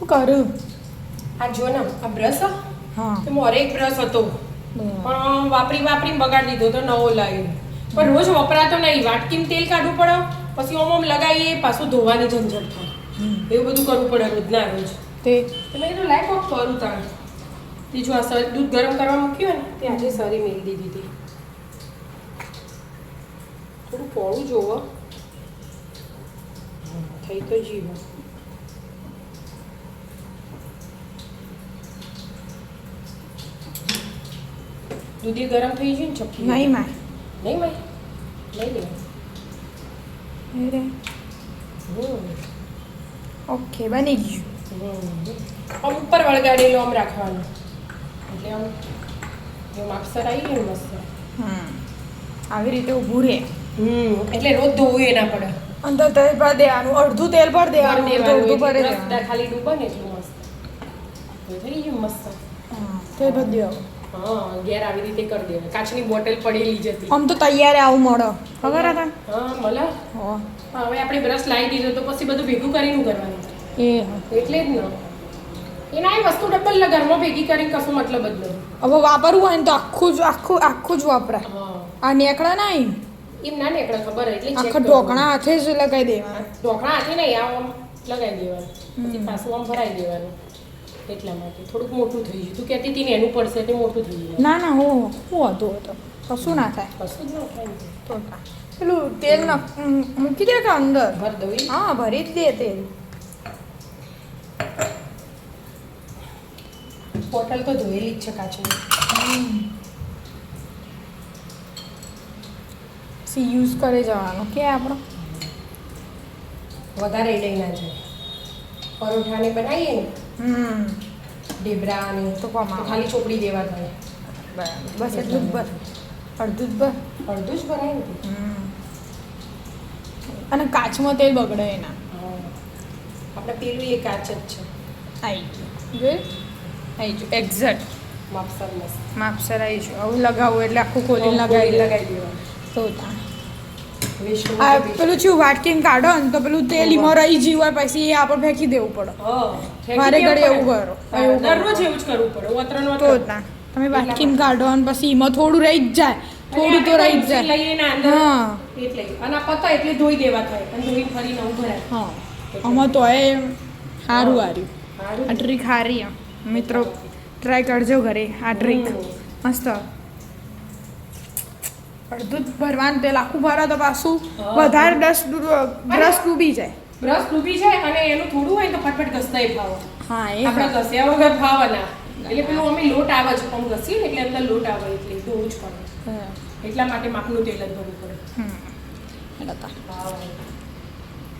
શું કરું? આ જો ને આ બ્રશ હા તો મોરે એક બ્રશ હતો પણ વાપરી બગાડી દીધો તો નવો લાવ્યો પણ રોજ વપરાતો નહીં વાટકીમાં તેલ કાઢવું પડે પછી ઓમ લગાવીએ પાછું ધોવાની ઝંઝટ થાય એવું બધું કરવું પડે રોજના રોજ તે મેં કીધું લાઈક ઓફ કરું તાણ બીજું આ દૂધ ગરમ કરવા મૂક્યું ને તે આજે સરી મેળી દીધી હતી થોડું પોળું જોવો થઈ તો જીવો દૂધી ગરમ થઈ ગયું ને ચપટી નહીં માય નહીં માય લઈ લે ઓકે બની ગયું. આમ ઉપર વળગાડેલો આમ રાખવાનું એટલે આમ જો માપસર આવી ગયું ને મસ્ત આવી રીતે ઊભું રહે એટલે રોજ ધોવું એ ના પડે અંદર તેલ પર દેવાનું અડધું તેલ પર દેવાનું અડધું પર દેવાનું ખાલી ડૂબે ને એટલું મસ્ત તો થઈ ગયું મસ્ત તેલ પર દેવાનું. હા ઘેર આવી રીતે કરી દેવાનું કાચની બોટલ પડેલી જ હતી આમ તો તૈયાર આવું મળે ખબર હતા. હા મળે હો હવે આપણે બ્રશ લાવી દીધો તો પછી બધું ભેગું કરીને કરવાનું એ એટલે જ ને એના એ વસ્તુ ડબલ ઘરમાં ભેગી કરીને કશું મતલબ જ નહીં હવે વાપરવું હોય ને તો આખું જ વપરાય. હા આ નેકળા નહીં એમ ના નીકળે ખબર એટલે આખા ઢોકણા હાથે જ લગાવી દેવાના. ઢોકળા હાથે નહીં આમ લગાવી દેવાનું પછી પાછું આમ ભરાઈ દેવાનું એટલા માટે થોડુંક મોટું થઈ ગયું તું કહેતી હતી ને એનું પડશે તે મોટું થઈ ગયું ના ના હું હતું તો કશું ના થાય. કશું જ ન થાય ને. તો પેલું તેલ મૂકી દે કે અંદર ભર દઉં ઈ? હા ભરી જ દે તેલ. બોટલ તો ધોયેલી જ છે કાચની સી યુઝ કરે જવાનું કે આપણો વધારે લઈ ના જાય પરોઠાને બનાવીએ ને ઢેબરા ને તો કમાવા. ખાલી ચોપડી દેવા થાય બરાબર બસ એટલું જ ભર અડધું જ ભર. અડધું જ ભરાય ને અને કાચમાં તેલ બગડે એના. આપણે પેલું એ કાચ જ છે આવી ગયું એક્ઝેક્ટ માપસર મસ્ત માપસર આવી ગયું આવું લગાવું એટલે આખું ખોલીને લગાવી લગાવી દેવાનું તો તાણ. વેસ્ટ આ પેલું છું વાટકીને કાઢો ને તો પેલું તેલ એમાં રહી ગયું હોય પછી એ આપણે ફેંકી દેવું પડે. મારે ઘરે એવું કરો દરરોજ એવું જ કરવું પડે વતરણ તો ના તમે વાટકીને કાઢો અને પછી એમાં થોડું રહી જ જાય થોડું તો રહી જ જાય. લઈએ ને અંદર હા એટલે અને આ પતા એટલે ધોઈ દેવા થાય અને ધોઈને ફરી નવું ભરાય હા આમાં તો એ સારું હાર્યું સારું આ ટ્રીક હારી એમ મિત્રો ટ્રાય કરજો ઘરે આ ટ્રીક મસ્ત. અડધું જ ભરવાનું તેલ આખું ભરો તો પાછું વધારે બ્રશ ડૂબી જાય. બ્રશ ડૂબી જાય અને એનું થોડું હોય તો ફટફટ ઘસતા ફાવો હા એ આપણે ઘસ્યા વગર ફાવાના એટલે પેલું અમે લોટ આવે છે આમ ઘસીએ ને એટલે અંદર લોટ આવે એટલે ધોવું જ પડે એટલા માટે માપનું તેલ જ ભરવું પડે એટલે તા હા